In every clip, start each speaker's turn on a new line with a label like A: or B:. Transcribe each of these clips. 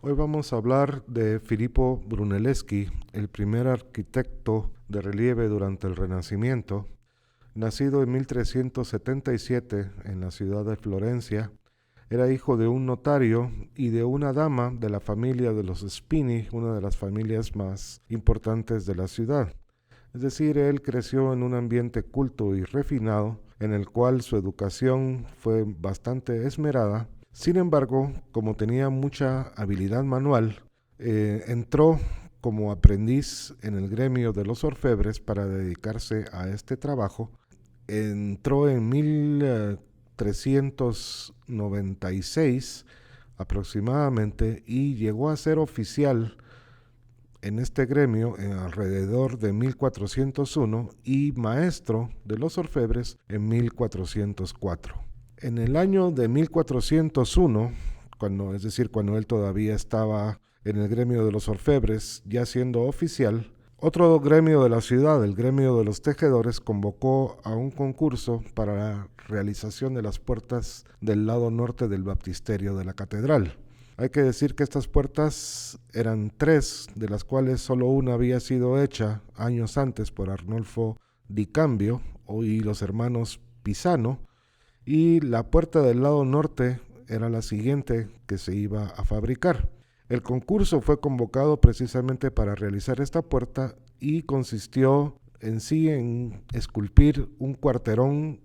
A: Hoy vamos a hablar de Filippo Brunelleschi, el primer arquitecto de relieve durante el Renacimiento. Nacido en 1377 en la ciudad de Florencia, era hijo de un notario y de una dama de la familia de los Spini, una de las familias más importantes de la ciudad. Es decir, él creció en un ambiente culto y refinado, en el cual su educación fue bastante esmerada. Sin embargo, como tenía mucha habilidad manual, entró como aprendiz en el gremio de los orfebres para dedicarse a este trabajo. Entró en 1396 aproximadamente y llegó a ser oficial en este gremio en alrededor de 1401 y maestro de los orfebres en 1404. En el año de 1401, cuando él todavía estaba en el gremio de los orfebres, ya siendo oficial, otro gremio de la ciudad, el gremio de los tejedores, convocó a un concurso para la realización de las puertas del lado norte del baptisterio de la catedral. Hay que decir que estas puertas eran tres, de las cuales solo una había sido hecha años antes por Arnolfo di Cambio y los hermanos Pisano, y la puerta del lado norte era la siguiente que se iba a fabricar. El concurso fue convocado precisamente para realizar esta puerta y consistió en sí en esculpir un cuarterón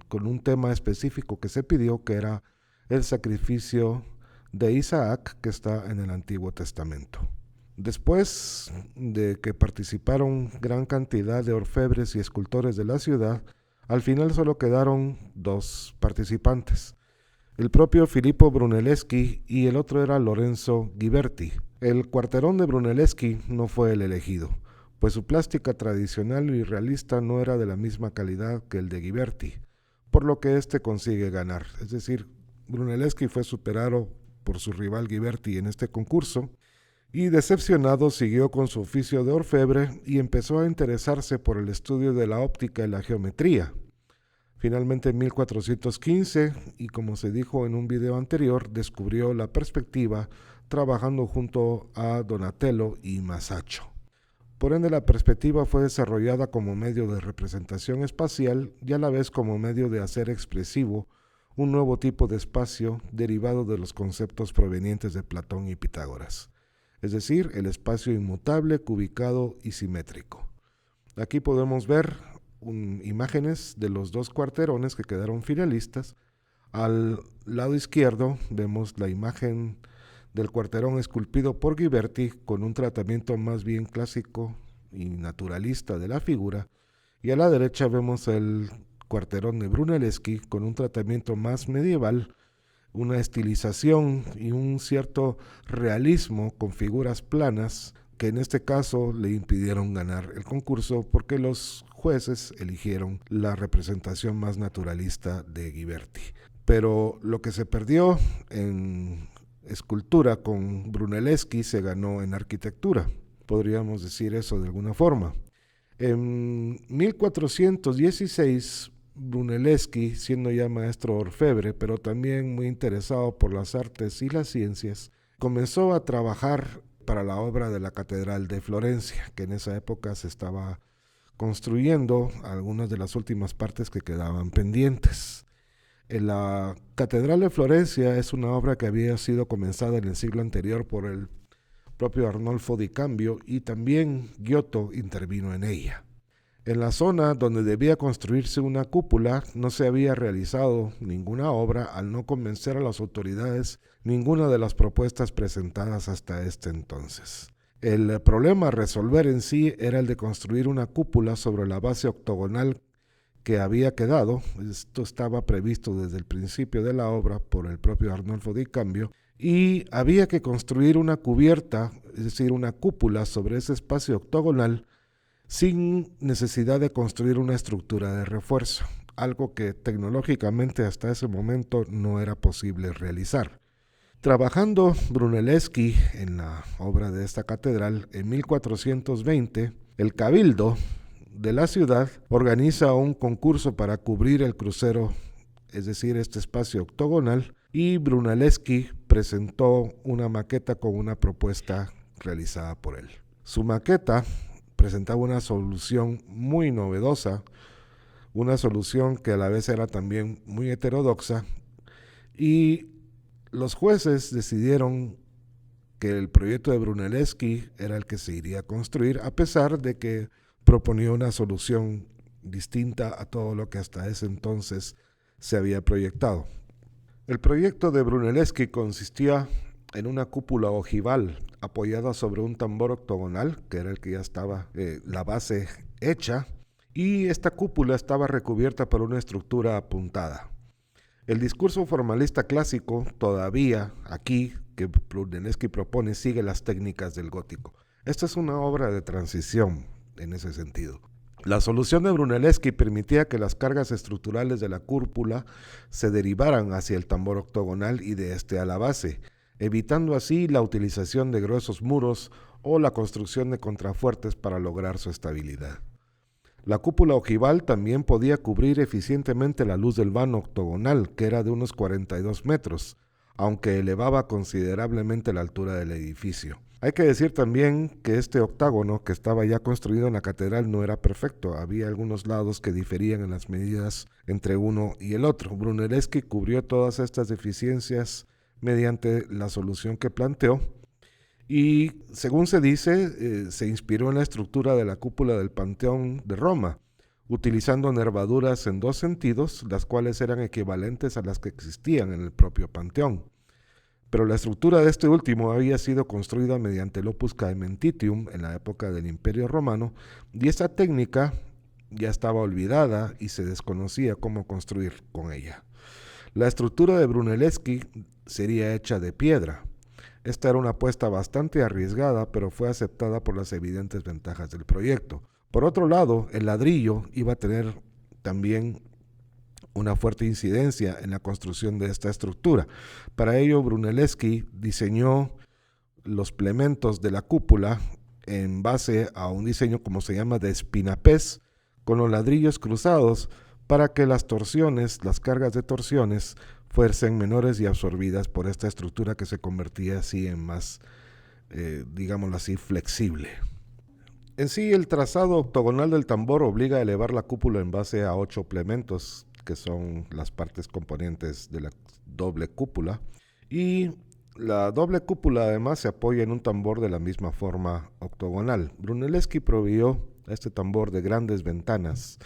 A: con un tema específico que se pidió, que era el sacrificio de Isaac, que está en el Antiguo Testamento. Después de que participaron gran cantidad de orfebres y escultores de la ciudad, al final solo quedaron dos participantes, el propio Filippo Brunelleschi y el otro era Lorenzo Ghiberti. El cuarterón de Brunelleschi no fue el elegido, pues su plástica tradicional y realista no era de la misma calidad que el de Ghiberti, por lo que este consigue ganar. Es decir, Brunelleschi fue superado por su rival Ghiberti en este concurso y decepcionado siguió con su oficio de orfebre y empezó a interesarse por el estudio de la óptica y la geometría. Finalmente en 1415, y como se dijo en un video anterior, descubrió la perspectiva trabajando junto a Donatello y Masaccio. Por ende, la perspectiva fue desarrollada como medio de representación espacial y a la vez como medio de hacer expresivo un nuevo tipo de espacio derivado de los conceptos provenientes de Platón y Pitágoras, es decir, el espacio inmutable, cubicado y simétrico. Aquí podemos ver imágenes de los dos cuarterones que quedaron finalistas. Al lado izquierdo vemos la imagen del cuarterón esculpido por Ghiberti con un tratamiento más bien clásico y naturalista de la figura, y a la derecha vemos el cuarterón de Brunelleschi con un tratamiento más medieval, una estilización y un cierto realismo con figuras planas que en este caso le impidieron ganar el concurso porque los jueces eligieron la representación más naturalista de Ghiberti. Pero lo que se perdió en escultura con Brunelleschi se ganó en arquitectura, podríamos decir eso de alguna forma. En 1416, Brunelleschi, siendo ya maestro orfebre, pero también muy interesado por las artes y las ciencias, comenzó a trabajar para la obra de la Catedral de Florencia, que en esa época se estaba construyendo algunas de las últimas partes que quedaban pendientes. La Catedral de Florencia es una obra que había sido comenzada en el siglo anterior por el propio Arnolfo di Cambio y también Giotto intervino en ella. En la zona donde debía construirse una cúpula no se había realizado ninguna obra al no convencer a las autoridades ninguna de las propuestas presentadas hasta este entonces. El problema a resolver en sí era el de construir una cúpula sobre la base octogonal que había quedado. Esto estaba previsto desde el principio de la obra por el propio Arnolfo di Cambio y había que construir una cubierta, es decir, una cúpula sobre ese espacio octogonal sin necesidad de construir una estructura de refuerzo, algo que tecnológicamente hasta ese momento no era posible realizar. Trabajando Brunelleschi en la obra de esta catedral, en 1420, el Cabildo de la ciudad organiza un concurso para cubrir el crucero, es decir, este espacio octogonal, y Brunelleschi presentó una maqueta con una propuesta realizada por él. Su maqueta presentaba una solución muy novedosa, una solución que a la vez era también muy heterodoxa, y los jueces decidieron que el proyecto de Brunelleschi era el que se iría a construir, a pesar de que proponía una solución distinta a todo lo que hasta ese entonces se había proyectado. El proyecto de Brunelleschi consistía en una cúpula ojival apoyada sobre un tambor octogonal, que era el que ya estaba la base hecha, y esta cúpula estaba recubierta por una estructura apuntada. El discurso formalista clásico todavía aquí, que Brunelleschi propone, sigue las técnicas del gótico. Esta es una obra de transición en ese sentido. La solución de Brunelleschi permitía que las cargas estructurales de la cúpula se derivaran hacia el tambor octogonal y de este a la base, evitando así la utilización de gruesos muros o la construcción de contrafuertes para lograr su estabilidad. La cúpula ojival también podía cubrir eficientemente la luz del vano octogonal, que era de unos 42 metros, aunque elevaba considerablemente la altura del edificio. Hay que decir también que este octágono que estaba ya construido en la catedral no era perfecto, había algunos lados que diferían en las medidas entre uno y el otro. Brunelleschi cubrió todas estas deficiencias mediante la solución que planteó, y según se dice, se inspiró en la estructura de la cúpula del Panteón de Roma, utilizando nervaduras en dos sentidos, las cuales eran equivalentes a las que existían en el propio Panteón. Pero la estructura de este último había sido construida mediante el opus caementitium en la época del Imperio Romano, y esta técnica ya estaba olvidada y se desconocía cómo construir con ella. La estructura de Brunelleschi sería hecha de piedra. Esta era una apuesta bastante arriesgada, pero fue aceptada por las evidentes ventajas del proyecto. Por otro lado, el ladrillo iba a tener también una fuerte incidencia en la construcción de esta estructura. Para ello, Brunelleschi diseñó los plementos de la cúpula en base a un diseño, como se llama, de espinapés, con los ladrillos cruzados para que las torsiones, las cargas de torsiones, fuesen menores y absorbidas por esta estructura que se convertía así en más, digámoslo así, flexible. En sí, el trazado octogonal del tambor obliga a elevar la cúpula en base a 8 plementos, que son las partes componentes de la doble cúpula, y la doble cúpula además se apoya en un tambor de la misma forma octogonal. Brunelleschi proveyó a este tambor de grandes ventanas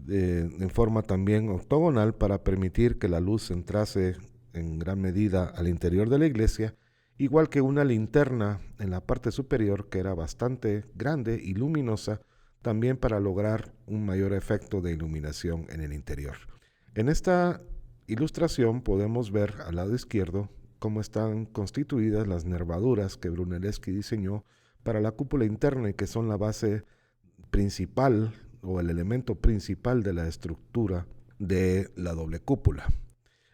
A: en forma también octogonal para permitir que la luz entrase en gran medida al interior de la iglesia, igual que una linterna en la parte superior que era bastante grande y luminosa, también para lograr un mayor efecto de iluminación en el interior. En esta ilustración podemos ver al lado izquierdo cómo están constituidas las nervaduras que Brunelleschi diseñó para la cúpula interna y que son la base principal o el elemento principal de la estructura de la doble cúpula.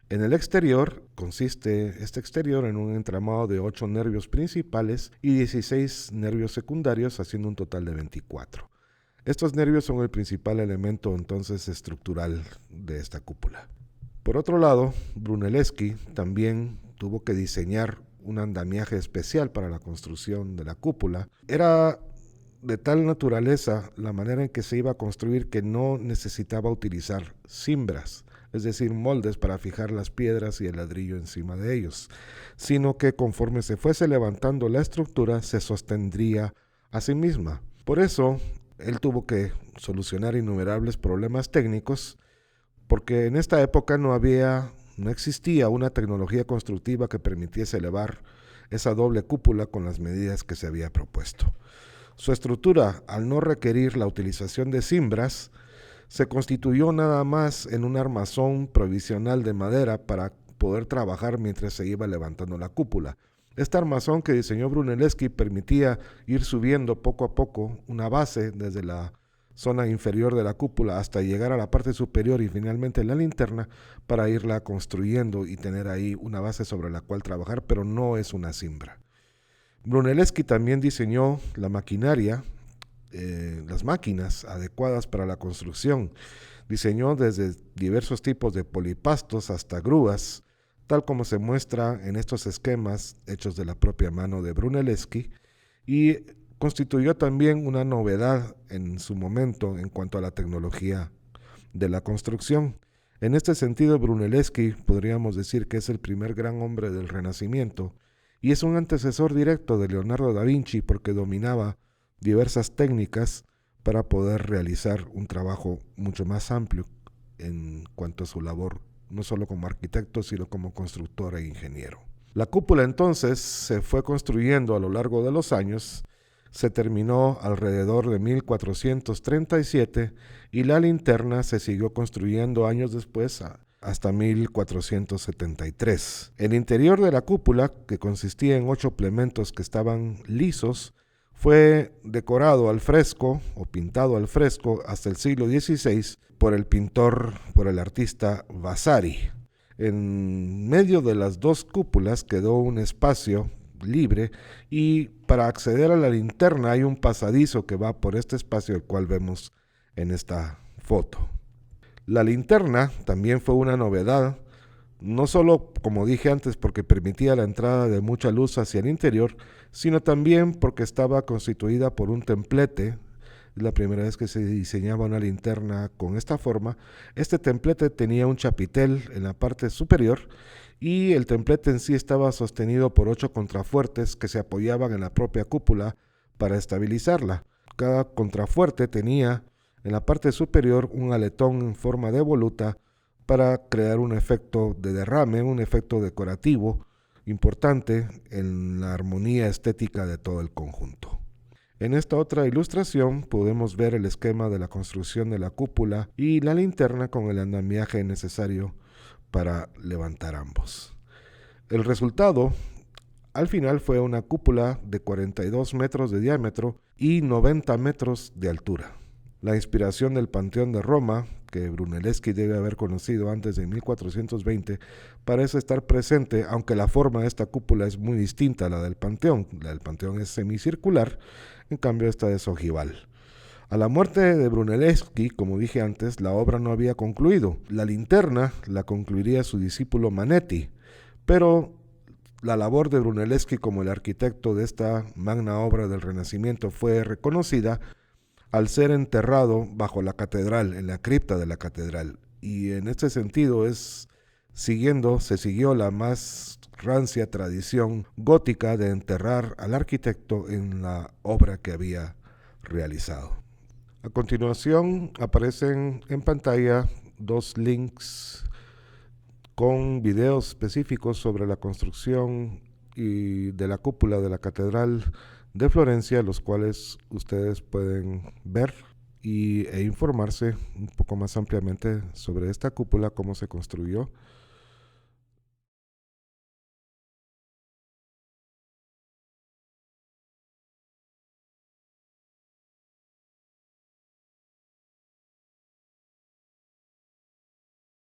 A: En el exterior consiste este exterior en un entramado de 8 nervios principales y 16 nervios secundarios, haciendo un total de 24. Estos nervios son el principal elemento entonces estructural de esta cúpula. Por otro lado, Brunelleschi también tuvo que diseñar un andamiaje especial para la construcción de la cúpula. Era de tal naturaleza la manera en que se iba a construir que no necesitaba utilizar cimbras, es decir, moldes para fijar las piedras y el ladrillo encima de ellos, sino que conforme se fuese levantando la estructura se sostendría a sí misma. Por eso, él tuvo que solucionar innumerables problemas técnicos, porque en esta época no existía una tecnología constructiva que permitiese elevar esa doble cúpula con las medidas que se había propuesto. Su estructura, al no requerir la utilización de cimbras, se constituyó nada más en un armazón provisional de madera para poder trabajar mientras se iba levantando la cúpula. Este armazón que diseñó Brunelleschi permitía ir subiendo poco a poco una base desde la zona inferior de la cúpula hasta llegar a la parte superior y finalmente la linterna para irla construyendo y tener ahí una base sobre la cual trabajar, pero no es una cimbra. Brunelleschi también diseñó la maquinaria, las máquinas adecuadas para la construcción. Diseñó desde diversos tipos de polipastos hasta grúas, tal como se muestra en estos esquemas hechos de la propia mano de Brunelleschi, y constituyó también una novedad en su momento en cuanto a la tecnología de la construcción. En este sentido, Brunelleschi podríamos decir que es el primer gran hombre del Renacimiento y es un antecesor directo de Leonardo da Vinci porque dominaba diversas técnicas para poder realizar un trabajo mucho más amplio en cuanto a su labor, no solo como arquitecto, sino como constructor e ingeniero. La cúpula entonces se fue construyendo a lo largo de los años, se terminó alrededor de 1437 y la linterna se siguió construyendo años después hasta 1473. El interior de la cúpula, que consistía en 8 plementos que estaban lisos, fue decorado al fresco o pintado al fresco hasta el siglo XVI por el artista Vasari. En medio de las dos cúpulas quedó un espacio libre y para acceder a la linterna hay un pasadizo que va por este espacio el cual vemos en esta foto. La linterna también fue una novedad, no solo, como dije antes, porque permitía la entrada de mucha luz hacia el interior, sino también porque estaba constituida por un templete. La primera vez que se diseñaba una linterna con esta forma. Este templete tenía un chapitel en la parte superior y el templete en sí estaba sostenido por 8 contrafuertes que se apoyaban en la propia cúpula para estabilizarla. Cada contrafuerte tenía en la parte superior un aletón en forma de voluta para crear un efecto de derrame, un efecto decorativo importante en la armonía estética de todo el conjunto. En esta otra ilustración podemos ver el esquema de la construcción de la cúpula y la linterna con el andamiaje necesario para levantar ambos. El resultado al final fue una cúpula de 42 metros de diámetro y 90 metros de altura. La inspiración del Panteón de Roma, que Brunelleschi debe haber conocido antes de 1420, parece estar presente, aunque la forma de esta cúpula es muy distinta a la del Panteón. La del Panteón es semicircular, en cambio esta es ojival. A la muerte de Brunelleschi, como dije antes, la obra no había concluido. La linterna la concluiría su discípulo Manetti, pero la labor de Brunelleschi como el arquitecto de esta magna obra del Renacimiento fue reconocida al ser enterrado bajo la catedral, en la cripta de la catedral. Y en este sentido se siguió la más rancia tradición gótica de enterrar al arquitecto en la obra que había realizado. A continuación aparecen en pantalla 2 links con videos específicos sobre la construcción y de la cúpula de la catedral de Florencia, los cuales ustedes pueden ver e informarse un poco más ampliamente sobre esta cúpula, cómo se construyó